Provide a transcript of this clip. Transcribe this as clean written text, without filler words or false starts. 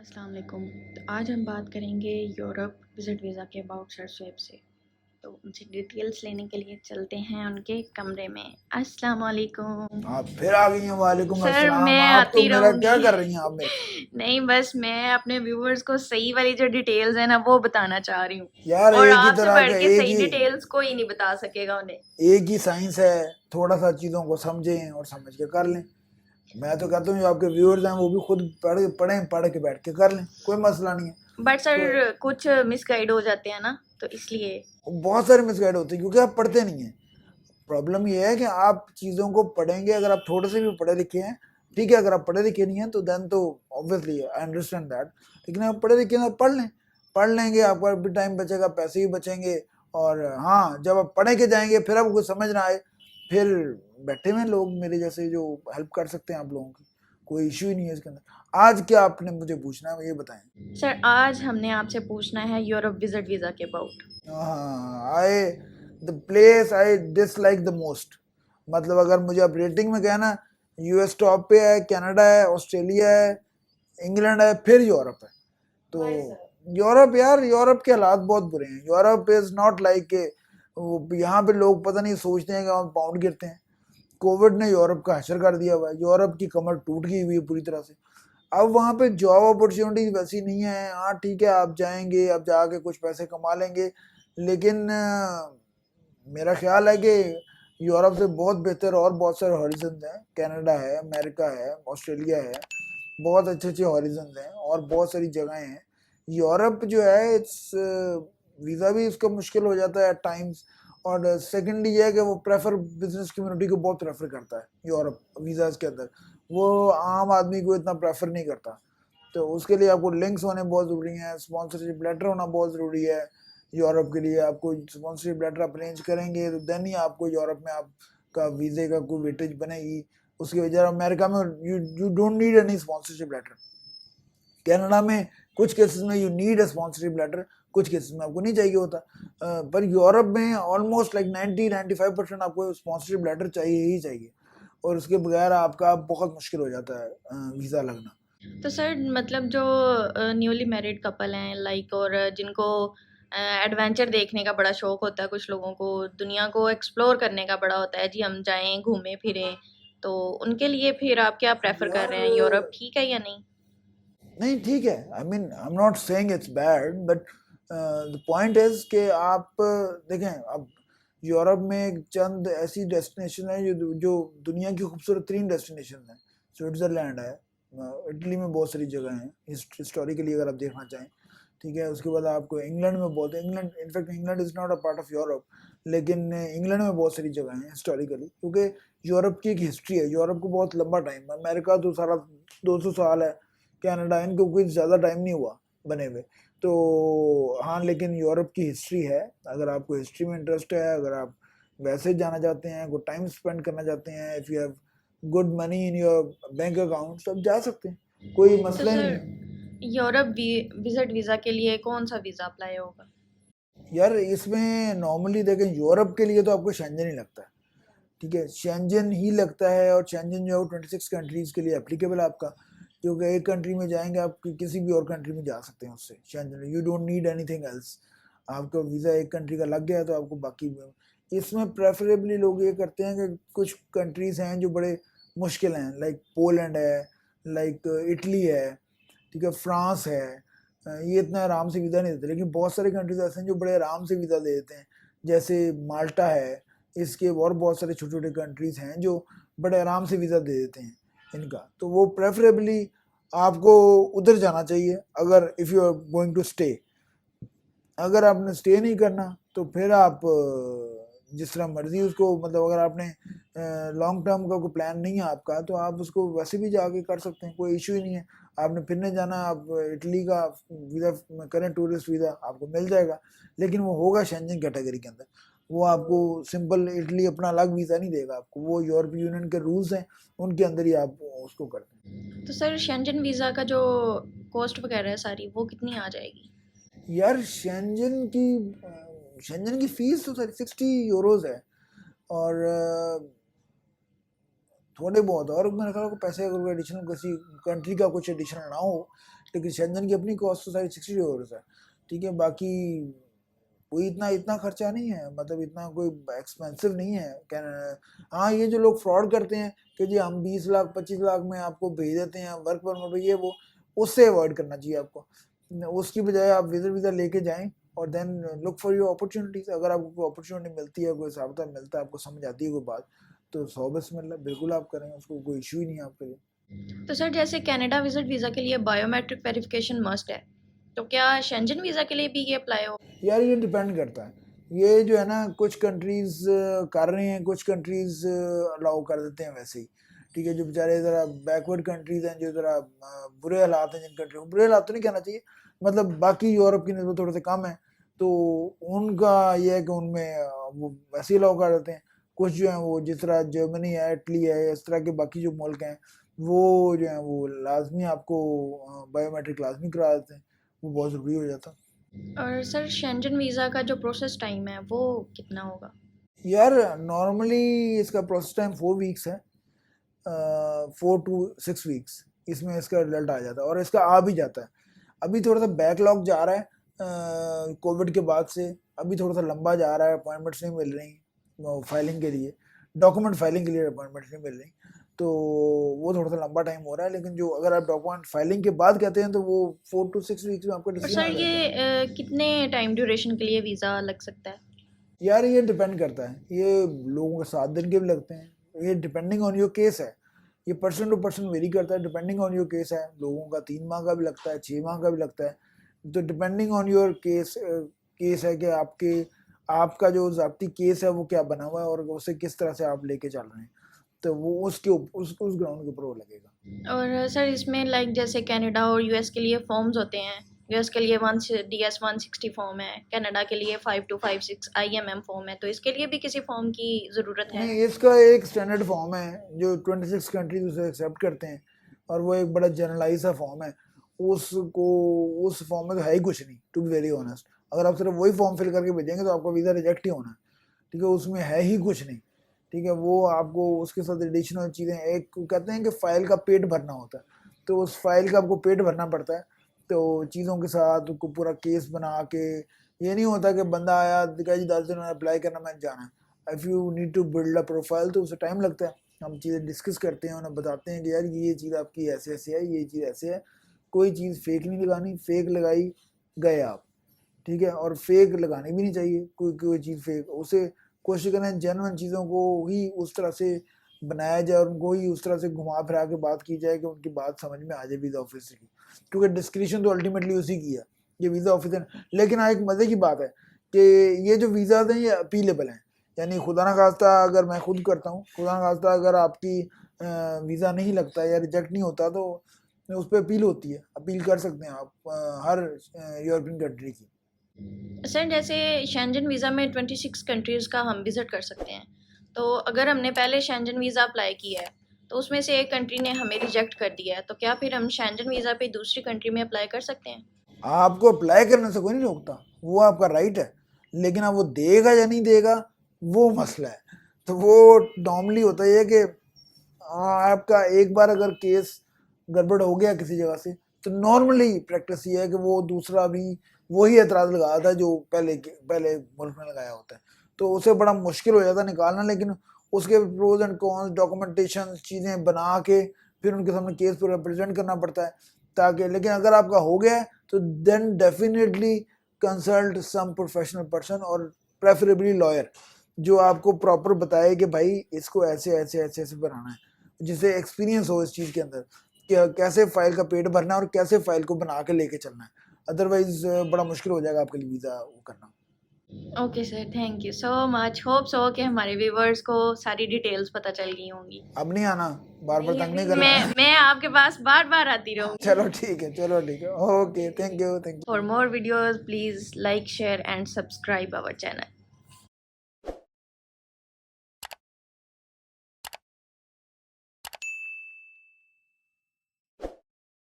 अस्सलाम वालेकुम। तो आज हम बात करेंगे यूरोप विज़िट वीज़ा के अबाउट सर स्वेब से। तो उनसे डिटेल्स लेने के लिए चलते हैं उनके कमरे में। अस्सलाम वालेकुम। आप फिर आ गई हैं। वालेकुम सर अस्सलाम। मैं आप तो आती मेरा क्या रहूँगी। कर रही हैं आप मेरे? नहीं बस मैं अपने व्यूअर्स को सही वाली जो डिटेल्स हैं ना वो बताना चाह रही हूँ। यार और एक ही आपसे तरह बढ़ का के सही डिटेल्स कोई नहीं बता सकेगा उन्हें। एक ही साइंस है। थोड़ा सा चीज़ों को समझें और समझ के कर लें। मैं तो कहता हूँ जो आपके व्यूअर्स हैं वो भी खुद पढ़ के बैठ के कर लें, कोई मसला नहीं है। बट तो सर कुछ मिसगाइड हो जाते हैं ना तो इसलिए। बहुत सारे मिसगाइड होते हैं क्योंकि आप पढ़ते नहीं हैं। प्रॉब्लम ये है कि आप चीज़ों को पढ़ेंगे अगर आप थोड़े से भी पढ़े लिखे हैं। ठीक है, अगर आप पढ़े लिखे नहीं हैं तो देन तो ऑब्वियसली आई अंडरस्टैंड दैट। लेकिन आप पढ़े लिखे हैं तो पढ़ लें। पढ़ लेंगे, आपका भी टाइम बचेगा, पैसे भी बचेंगे। और हाँ, जब आप पढ़े के जाएंगे फिर आपको समझ ना आए, फिर बैठे हुए लोग मेरे जैसे जो हेल्प कर सकते हैं आप लोगों की। कोई इशू ही नहीं है इसके अंदर। आज क्या आपने मुझे पूछना है ये बताएं। सर आज हमने आपसे पूछना है यूरोप विज़िट वीज़ा के about. I the place I dislike the most. मतलब अगर मुझे आप रेटिंग में कहना, यूएस टॉप पे है, कनाडा है, ऑस्ट्रेलिया है, इंग्लैंड है, फिर यूरोप है। तो यूरोप, यार यूरोप के हालात बहुत बुरे हैं। यूरोप इज नॉट लाइक के यहाँ पे लोग पता नहीं सोचते हैं कि हम पाउंड गिरते हैं। कोविड ने यूरोप का हशर कर दिया हुआ है। यूरोप की कमर टूट गई हुई है पूरी तरह से। अब वहाँ पे जॉब अपॉर्चुनिटी वैसी नहीं है। हाँ ठीक है, आप जाएंगे, आप जाके कुछ पैसे कमा लेंगे, लेकिन मेरा ख्याल है कि यूरोप से बहुत बेहतर और बहुत सारे हॉरिजन हैं। कनाडा है, अमेरिका है, ऑस्ट्रेलिया है। बहुत अच्छे अच्छे हॉरिजन हैं और बहुत सारी जगहें हैं। यूरोप जो है इट्स वीज़ा भी उसका मुश्किल हो जाता है एट टाइम्स। और सेकेंडली ये है कि वो प्रेफर बिजनेस कम्युनिटी को बहुत प्रेफर करता है यूरोप वीज़ाज के अंदर। वो आम आदमी को इतना प्रेफर नहीं करता। तो उसके लिए आपको लिंक्स होने बहुत ज़रूरी हैं, स्पॉन्सरशिप लेटर होना बहुत ज़रूरी है। यूरोप के लिए आपको स्पॉन्सरशिप लेटर आप अरेंज करेंगे तो देन ही आपको यूरोप में आपका वीज़े का कोई वेटेज बनेगी। उसकी वजह अमेरिका में you you don't need any sponsorship letter. Canada में कुछ केसेस में you need a sponsorship letter, कुछ केसेस में आपको नहीं चाहिए होता। पर यूरोप में ऑलमोस्ट लाइक 90-95% आपको स्पॉन्सरशिप लेटर चाहिए ही चाहिए। और उसके बगैर आपका बहुत मुश्किल हो जाता है वीज़ा लगना। तो सर मतलब जो न्यूली मैरिड कपल हैं लाइक और जिनको एडवेंचर देखने का बड़ा शौक होता है, कुछ लोगों को दुनिया को एक्सप्लोर करने का बड़ा होता है जी, हम जाएं घूमें फिरें, तो उनके लिए फिर आप क्या प्रेफर कर यार रहे हैं, यूरोप ठीक है या नहीं? नहीं, ठीक है। I mean I am not saying it's bad, but the point is कि आप देखें, अब यूरोप में चंद ऐसी डेस्टिनेशन है जो दुनिया की खूबसूरत तरीन डेस्टिनेशन है। स्विट्जरलैंड है, इटली में बहुत सारी जगह हैं हिस्टोरिकली अगर आप देखना चाहें। ठीक है, उसके बाद आपको इंग्लैंड में बहुत है। England, in fact England is not a part of Europe, लेकिन इंग्लैंड में बहुत सारी जगह हैं हिस्टोरिकली, क्योंकि यूरोप की एक हिस्ट्री है। यूरोप को बहुत लंबा टाइम है। अमेरिका तो सारा 200 साल है, कनाडा इनको कोई ज़्यादा टाइम नहीं हुआ बने हुए। तो हाँ, लेकिन यूरोप की हिस्ट्री है। अगर आपको हिस्ट्री में इंटरेस्ट है, अगर आप वैसे जाना चाहते हैं, गुड टाइम स्पेंड करना चाहते हैं, if you have good money in your bank account, सब जा सकते हैं, कोई तो मसला ही नहीं है। सर यूरोप विजिट वीज़ा के लिए कौन सा वीज़ा अप्लाई होगा? यार इसमें नॉर्मली देखें, यूरोप के लिए तो आपको शेंजन ही लगता है। ठीक है, शेंजन ही लगता है। और शेंजन जो है वो 26 कंट्रीज़ के लिए एप्लीकेबल है आपका। क्योंकि एक कंट्री में जाएंगे, आप किसी भी और कंट्री में जा सकते हैं उससे। Schengen, you don't need anything else. आपका वीज़ा एक कंट्री का लग गया तो आपको बाकी इसमें प्रेफरेबली लोग ये करते हैं कि कुछ कंट्रीज़ हैं जो बड़े मुश्किल हैं, लाइक पोलैंड है, लाइक इटली है, ठीक है, फ्रांस है। ये इतना आराम से वीज़ा नहीं देते, लेकिन बहुत सारे कंट्रीज ऐसे हैं जो बड़े आराम से वीज़ा दे देते हैं। जैसे माल्टा है, इसके और बहुत सारे छोटे छोटे कंट्रीज हैं जो बड़े आराम से वीज़ा दे देते हैं इनका। तो वो प्रेफरेबली आपको उधर जाना चाहिए अगर if you are going to stay. अगर आपने स्टे नहीं करना तो फिर आप जिस तरह मर्जी उसको, मतलब अगर आपने लॉन्ग टर्म का कोई प्लान नहीं है आपका, तो आप उसको वैसे भी जाके कर सकते हैं, कोई इशू ही नहीं है। आपने फिरने जाना, आप इटली का वीज़ा करें, टूरिस्ट वीज़ा आपको मिल जाएगा, लेकिन वो होगा शेंजन कैटेगरी के अंदर। वो आपको सिंपल इटली अपना अलग वीज़ा नहीं देगा आपको, वो यूरोपीय यूनियन के रूल्स हैं, उनके अंदर ही आप उसको करते हैं। तो सर शेंजन वीज़ा का जो कॉस्ट वगैरह है सारी वो कितनी आ जाएगी? यार शेंजन की फीस तो 60 यूरोज है। और थोड़े बहुत और मेरे ख्याल को पैसे, अगर एडिशनल किसी कंट्री का कुछ एडिशनल ना हो, लेकिन शेंजन की अपनी कॉस्ट तो सारी 60 यूरोस है, ठीक है। बाकी कोई इतना इतना खर्चा नहीं है, मतलब इतना कोई एक्सपेंसिव नहीं है हाँ, ये जो लोग फ्रॉड करते हैं कि जी हम 20 लाख 25 लाख में आपको भेज देते हैं वर्क परमिट पे, ये वो, उससे अवॉइड करना चाहिए आपको। उसकी बजाय आप विजिट वीज़ा लेके जाएं और then look for your opportunities. अगर आपको कोई अपॉर्चुनिटी मिलती है, कोई साबिता मिलता है, आपको समझ आती है कोई बात, तो 100 बिल्कुल आप करें, उसको कोई इशू ही नहीं है आपके लिए। तो सर जैसे कनाडा विजिट वीज़ा के लिए बायोमेट्रिक वेरिफिकेशन मस्ट है, तो क्या शेंजन वीज़ा के लिए भी ये अप्लाई हो? यार ये डिपेंड करता है, ये जो है ना कुछ कंट्रीज कर रहे हैं, कुछ कंट्रीज अलाउ कर देते हैं वैसे ही, ठीक है। जो बेचारे ज़रा बैकवर्ड कंट्रीज हैं, जो ज़रा बुरे हालात हैं जिन कंट्री में, बुरे हालात तो नहीं कहना चाहिए, मतलब बाकी यूरोप की नस्बत थोड़े से कम है, तो उनका ये है कि उनमें वो वैसे ही अलाउ कर देते हैं। कुछ जो है वो जिस तरह जर्मनी है, इटली है, इस तरह के बाकी जो मुल्क हैं, वो जो है वो लाजमी आपको बायोमेट्रिक लाजमी करा देते हैं, वो बहुत ज़रूरी हो जाता है। और सर शेंजन वीज़ा का जो प्रोसेस टाइम है वो कितना होगा? यार नॉर्मली इसका प्रोसेस टाइम 4 वीक्स है, 4 to 6 वीक्स, इसमें इसका रिजल्ट आ जाता है और इसका आ भी जाता है। अभी थोड़ा सा बैकलॉग जा रहा है कोविड के बाद से, अभी थोड़ा सा लंबा जा रहा है, अपॉइंटमेंट्स नहीं मिल रही फाइलिंग के लिए, डॉक्यूमेंट फाइलिंग के लिए अपॉइंटमेंट्स नहीं मिल रही, तो वो थोड़ा सा लंबा टाइम हो रहा है। लेकिन जो अगर आप डॉक्यूमेंट फाइलिंग के बाद कहते हैं तो वो 4 to 6 वीक्स में आपका और डिसीजन सर आ जाता है। ये कितने टाइम ड्यूरेशन के लिए वीज़ा लग सकता है? यार ये डिपेंड करता है, ये लोगों के 7 दिन के भी लगते हैं, ये डिपेंडिंग ऑन योर केस है, ये पर्सन टू पर्सन वेरी करता है, डिपेंडिंग ऑन योर केस है। लोगों का 3 माह का भी लगता है, 6 माह का भी लगता है, तो डिपेंडिंग ऑन योर केस है कि आपका जो ज़ाती केस है वो क्या बना हुआ है और उसे किस तरह से आप लेके चल रहे हैं, तो वो उस ग्राउंड के ऊपर वो लगेगा। और सर इसमें लाइक जैसे कनाडा और यूएस के लिए फॉर्म्स होते हैं, यूएस के लिए DS 160 फॉर्म है, कनाडा के लिए 5256 IMM फॉर्म है, तो इसके लिए भी किसी फॉर्म की ज़रूरत है? नहीं, इसका एक स्टैंडर्ड फॉर्म है जो 26 कंट्रीज उसे एक्सेप्ट करते हैं, और वो एक बड़ा जनरलाइज सा फॉर्म है। उसको उस फॉर्म में तो है ही कुछ नहीं, टू बी वेरी ऑनेस्ट। अगर आप सिर्फ वही फॉर्म फिल करके भेजेंगे तो आपका वीज़ा रिजेक्ट ही होना है, ठीक है। उसमें है ही कुछ नहीं, ठीक है। वो आपको उसके साथ एडिशनल चीज़ें, एक कहते हैं कि फ़ाइल का पेट भरना होता है, तो उस फाइल का आपको पेट भरना पड़ता है, तो चीज़ों के साथ उसको पूरा केस बना के, ये नहीं होता कि बंदा आया कहा जी 10 दिन में अप्लाई करना, मैं जाना है। If you need to build a profile तो उसे टाइम लगता है, हम चीज़ें डिस्कस करते हैं, उन्हें बताते हैं कि यार ये चीज़ आपकी ऐसे ऐसे है, ये चीज़ ऐसे है, कोई चीज़ फेक नहीं लगानी, फेक लगाई गए आप, ठीक है। और फेक लगानी भी नहीं चाहिए, कोई कोई चीज़ फेक, उसे कोशिश करें जेन्युइन चीज़ों को ही उस तरह से बनाया जाए और उनको ही उस तरह से घुमा फिरा के बात की जाए कि उनकी बात समझ में आ जाए वीज़ा ऑफिसर की, क्योंकि डिस्क्रिप्शन तो अल्टीमेटली उसी की है, ये वीज़ा ऑफिसर। लेकिन हाँ एक मज़े की बात है कि ये जो वीज़ाज हैं ये अपीलेबल हैं, यानी खुदा न खास्ता अगर मैं खुद करता हूँ, खुदा न खास्ता अगर आपकी वीज़ा नहीं लगता या रिजेक्ट नहीं होता तो उस पर अपील होती है, अपील कर सकते हैं आप हर यूरोपियन कंट्री की। सर जैसे शेंजन वीज़ा में 26 कंट्रीज़ का हम विज़िट कर सकते हैं, तो अगर हमने पहले शेंजन वीज़ा अप्लाई किया है तो उसमें से एक कंट्री ने हमें रिजेक्ट कर दिया है, तो क्या फिर हम शेंजन वीज़ा पे दूसरी कंट्री में अप्लाई कर सकते हैं? आपको अप्लाई करने से कोई नहीं रोकता, वो आपका राइट है, लेकिन अब वो देगा या नहीं देगा वो मसला है। तो वो नॉर्मली होता है कि आपका एक बार अगर केस गड़बड़ हो गया किसी जगह से, तो नॉर्मली प्रैक्टिस ये है कि वो दूसरा भी वही एतराज़ लगाया था जो पहले मुल्क में लगाया होता है, तो उसे बड़ा मुश्किल हो जाता है निकालना। लेकिन उसके प्रोज एंड कॉन्स डॉक्यूमेंटेशन चीज़ें बना के फिर उनके सामने केस पर रिप्रेजेंट करना पड़ता है, ताकि, लेकिन अगर आपका हो गया है तो then definitely consult some professional person और प्रेफरेबली लॉयर, जो आपको प्रॉपर बताए कि भाई इसको ऐसे ऐसे ऐसे ऐसे बनाना है, जिसे एक्सपीरियंस हो इस चीज़ के अंदर कि कैसे फाइल का पेट भरना है और कैसे फाइल को बना के लेके चलना है। अदरवाइज बड़ा मुश्किल हो जाएगा आपके लिए वीज़ा वो करना। Okay sir, thank you so much. Hope so कि हमारे व्यूवर्स को सारी डिटेल्स पता चल गई होंगी। अब नहीं आना, बार बार तंग नहीं करना मैं आपके पास बार-बार आती रहूँगी। चलो ठीक है, चलो ठीक है, okay, thank you, thank you. For more videos, please like, share and subscribe our channel.